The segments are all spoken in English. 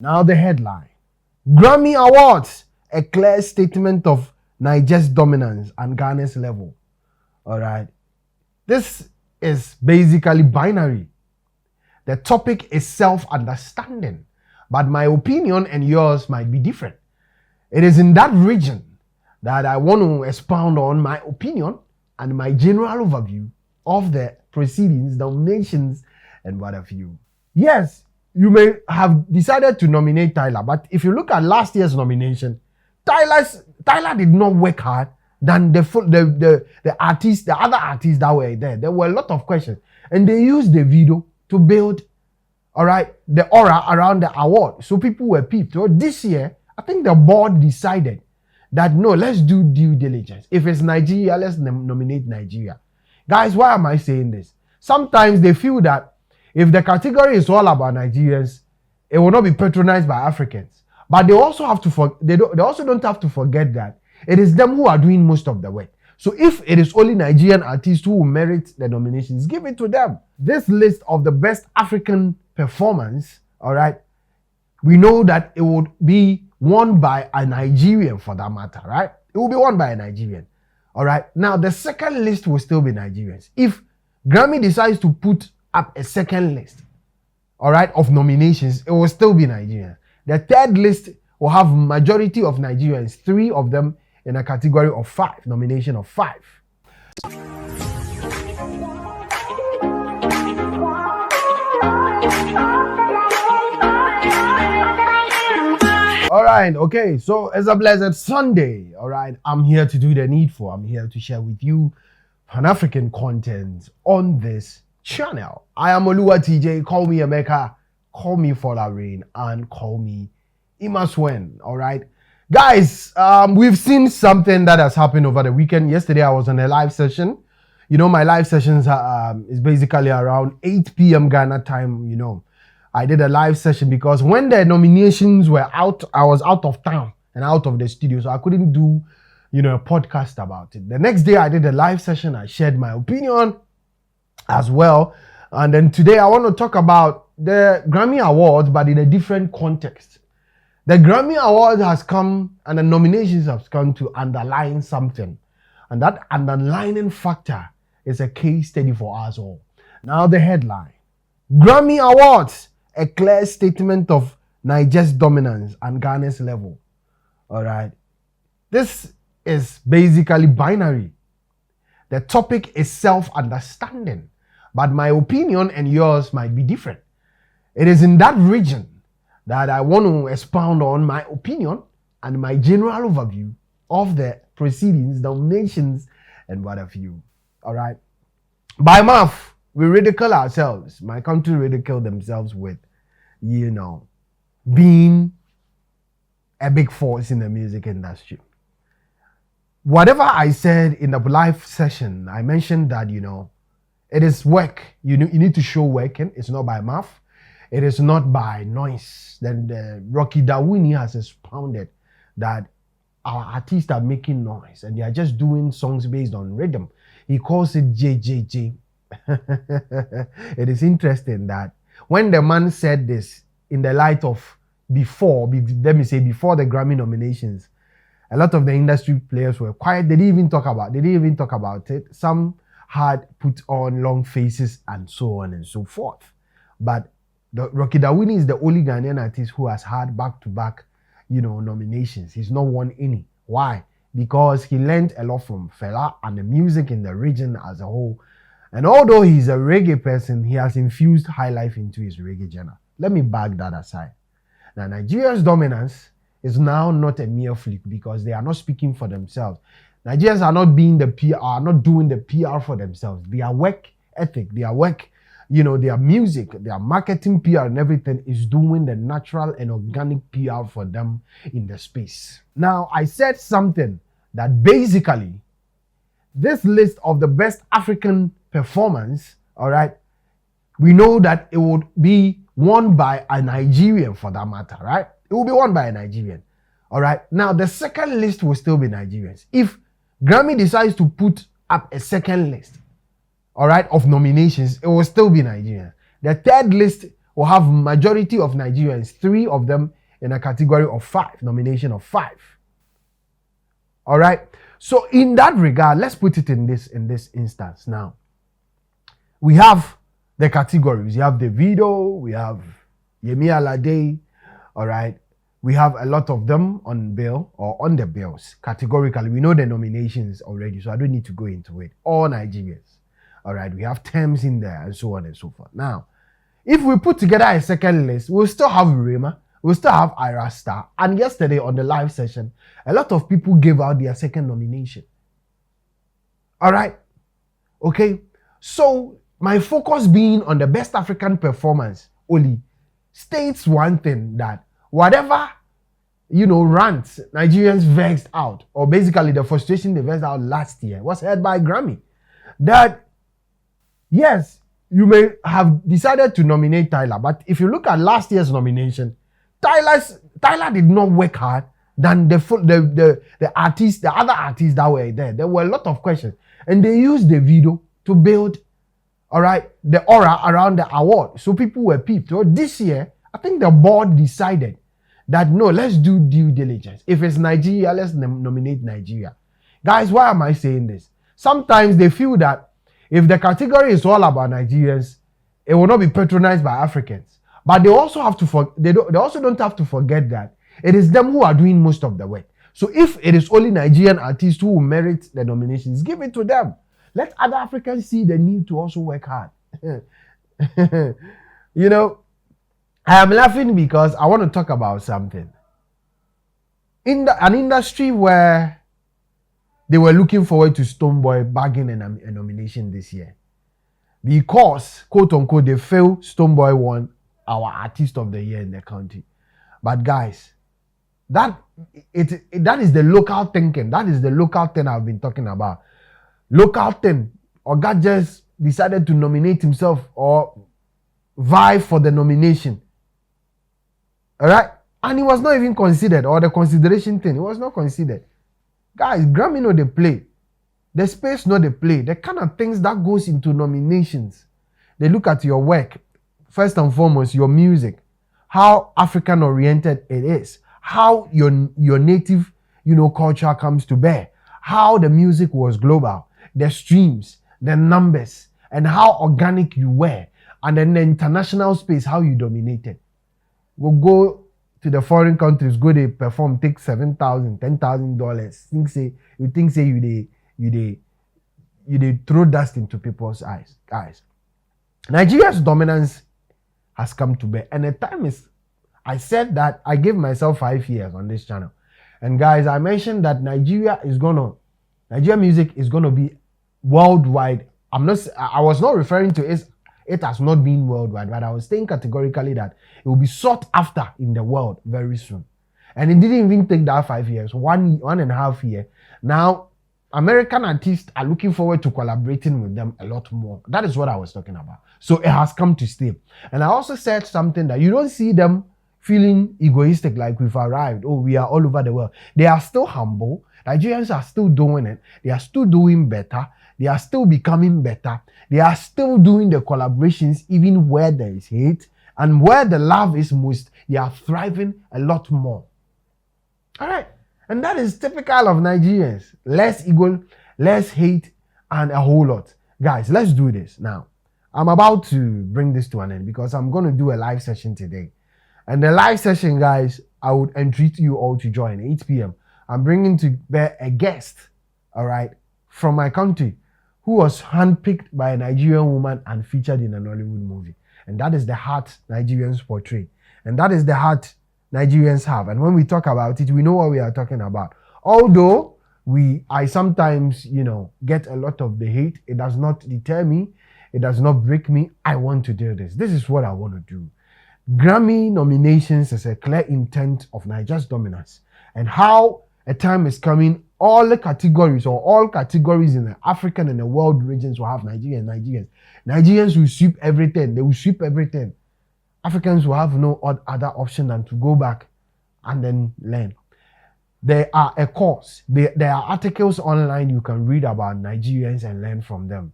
Now the headline. Grammy Awards, a clear statement of Nigeria's dominance and Ghana's level. All right. This is basically binary. The topic is self-understanding, but my opinion and yours might be different. It is in that region that I want to expound on my opinion and my general overview of the proceedings, nominations, and what have you. Yes, you may have decided to nominate Tyler, but if you look at last year's nomination, Tyler did not work hard than the artists, the other artists that were there. There were a lot of questions, and they used the video to build, all right, the aura around the award. So people were peeped. So this year, I think the board decided that no, let's do due diligence. If it's Nigeria, let's nominate Nigeria. Guys, why am I saying this? Sometimes they feel that if the category is all about Nigerians, it will not be patronized by Africans. But they also have to they also don't have to forget that it is them who are doing most of the work. So if it is only Nigerian artists who will merit the nominations, give it to them. This list of the best African performance, all right, we know that it would be won by a Nigerian for that matter, right? It will be won by a Nigerian. All right. Now, the second list will still be Nigerians. If Grammy decides to put up a second list, all right, of nominations, it will still be Nigerian. The third list will have majority of Nigerians, 3 of them in a category of 5, nomination of 5. All right, okay, so it's a blessed Sunday. All right, I'm here to do the needful. I'm here to share with you Pan-African content on this channel. I am Oluwa TJ. Call me Emeka, call me Fola Rain, and call me Imaswen. All right, guys, we've seen something that has happened over the weekend. Yesterday, I was on a live session. You know, my live sessions is basically around 8 p.m. Ghana time, you know. I did a live session because when the nominations were out, I was out of town and out of the studio, so I couldn't do, you know, a podcast about it. The next day, I did a live session. I shared my opinion as well. And then today, I want to talk about the Grammy Awards, but in a different context. The Grammy Awards has come and the nominations have come to underline something. And that underlining factor is a case study for us all. Now, the headline. Grammy Awards, a clear statement of Nigeria's dominance and Ghana's level. All right. This is basically binary. The topic is self-understanding, but my opinion and yours might be different. It is in that region that I want to expound on my opinion and my general overview of the proceedings, nominations, and what have you. All right. By mouth, we ridicule ourselves. My country ridicule themselves with, you know, being a big force in the music industry. Whatever I said in the live session, I mentioned that, you know, it is work. You need to show working. It's not by mouth. It is not by noise. Then the Rocky Dawuni has expounded that our artists are making noise and they are just doing songs based on rhythm. He calls it JJJ. It is interesting that when the man said this in the light of before the Grammy nominations, a lot of the industry players were quiet. They didn't even talk about it. Some had put on long faces and so on and so forth. But Rocky Dawuni is the only Ghanaian artist who has had back-to-back, you know, nominations. He's not won any. Why? Because he learned a lot from Fela and the music in the region as a whole. And although he's a reggae person, he has infused high life into his reggae genre. Let me bag that aside. Now, Nigeria's dominance is now not a mere fluke because they are not speaking for themselves. Nigerians are not being the PR, are not doing the PR for themselves. Their work ethic, their work, you know, their music, their marketing PR and everything is doing the natural and organic PR for them in the space. Now, I said something that basically this list of the best African performance, all right, we know that it would be won by a Nigerian for that matter, right? It will be won by a Nigerian. All right. Now, the second list will still be Nigerians. If Grammy decides to put up a second list, all right, of nominations, it will still be Nigerian. The third list will have majority of Nigerians, 3 of them in a category of 5, nomination of 5. All right. So in that regard, let's put it in this instance now. We have the categories. You have Davido, we have Yemi Alade, all right. We have a lot of them on bail or on the bills. Categorically, we know the nominations already, so I don't need to go into it. All Nigerians, all right. We have terms in there and so on and so forth. Now, if we put together a second list, we'll still have Rema, we'll still have Ira Star. And yesterday on the live session, a lot of people gave out their second nomination. All right. Okay. So my focus being on the best African performance only states one thing, that whatever, rants Nigerians vexed out, or basically the frustration they vexed out last year was heard by Grammy. That, yes, you may have decided to nominate Tyler, but if you look at last year's nomination, Tyler did not work hard than the artists, the other artists that were there. There were a lot of questions, and they used the video to build, all right, the aura around the award. So people were peeved. So this year, I think the board decided that no, let's do due diligence. If it's Nigeria, let's nominate Nigeria. Guys, why am I saying this? Sometimes they feel that if the category is all about Nigerians, it will not be patronized by Africans. But they also have to they also don't have to forget that it is them who are doing most of the work. So if it is only Nigerian artists who will merit the nominations, give it to them. Let other Africans see the need to also work hard. I am laughing because I want to talk about something. In an industry where they were looking forward to Stonebwoy bagging a nomination this year, because, quote unquote, they felt Stonebwoy won our Artist of the Year in the country. But guys, that is the local thinking. That is the local thing I've been talking about. Local thing. Oga just decided to nominate himself or vie for the nomination. All right? And it was not even considered, or the consideration thing. It was not considered. Guys, Grammy know they play. The space know they play. The kind of things that goes into nominations. They look at your work. First and foremost, your music. How African oriented it is. How your native, culture comes to bear. How the music was global. The streams, the numbers, and how organic you were. And then the international space, how you dominated. We'll go to the foreign countries, go they perform, take $7,000, $10,000. You think you throw dust into people's eyes. Guys, Nigeria's dominance has come to bear. And the time is, I said that I gave myself 5 years on this channel. And guys, I mentioned that Nigeria music is gonna be worldwide. I was not referring to it has not been worldwide, but I was saying categorically that it will be sought after in the world very soon. And it didn't even take that 5 years, 1.5 years. Now, American artists are looking forward to collaborating with them a lot more. That is what I was talking about. So it has come to stay. And I also said something that you don't see them feeling egoistic like we've arrived. Oh, we are all over the world. They are still humble. Nigerians are still doing it. They are still doing better. They are still becoming better. They are still doing the collaborations even where there is hate. And where the love is most, they are thriving a lot more. All right. And that is typical of Nigerians. Less ego, less hate, and a whole lot. Guys, let's do this. Now, I'm about to bring this to an end because I'm going to do a live session today. And the live session, guys, I would entreat you all to join 8 p.m. I'm bringing to bear a guest, all right, from my country, who was handpicked by a Nigerian woman and featured in a Nollywood movie. And that is the heart Nigerians portray. And that is the heart Nigerians have. And when we talk about it, we know what we are talking about. Although I sometimes, get a lot of the hate, it does not deter me. It does not break me. I want to do this. This is what I want to do. Grammy nominations is a clear intent of Nigeria's dominance. And how a time is coming, all categories in the African and the world regions will have Nigerians. Nigerians will sweep everything. They will sweep everything. Africans will have no other option than to go back and then learn. There are a course. There are articles online you can read about Nigerians and learn from them.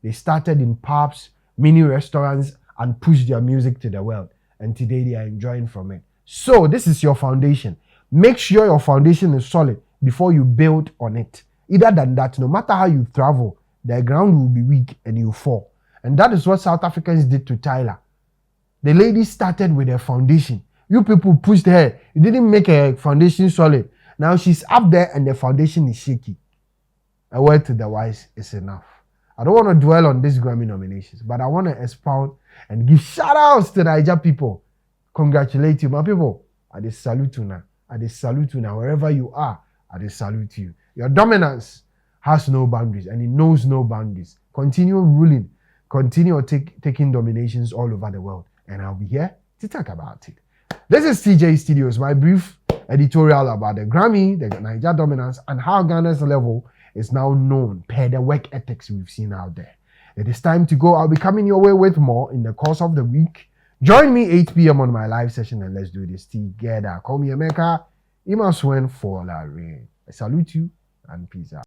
They started in pubs, mini restaurants, and push their music to the world. And today they are enjoying from it. So this is your foundation. Make sure your foundation is solid before you build on it. Either than that, no matter how you travel, the ground will be weak and you fall. And that is what South Africans did to Tyler. The lady started with a foundation. You people pushed her. You didn't make a foundation solid. Now she's up there and the foundation is shaky. A word to the wise is enough. I don't want to dwell on these Grammy nominations, but I want to expound and give shout outs to the Niger people. Congratulate you, my people. I just salute you now. I just salute you now. Wherever you are, I just salute you. Your dominance has no boundaries and it knows no boundaries. Continue ruling. Continue taking dominations all over the world. And I'll be here to talk about it. This is TJ Studios, my brief editorial about the Grammy, the Niger dominance, and how Ghana's level is now known per the work ethics we've seen out there. It is time to go. I'll be coming your way with more in the course of the week. Join me 8 p.m. on my live session and let's do this together. Call me Emeka. Imaswen for la rain. I salute you and peace out.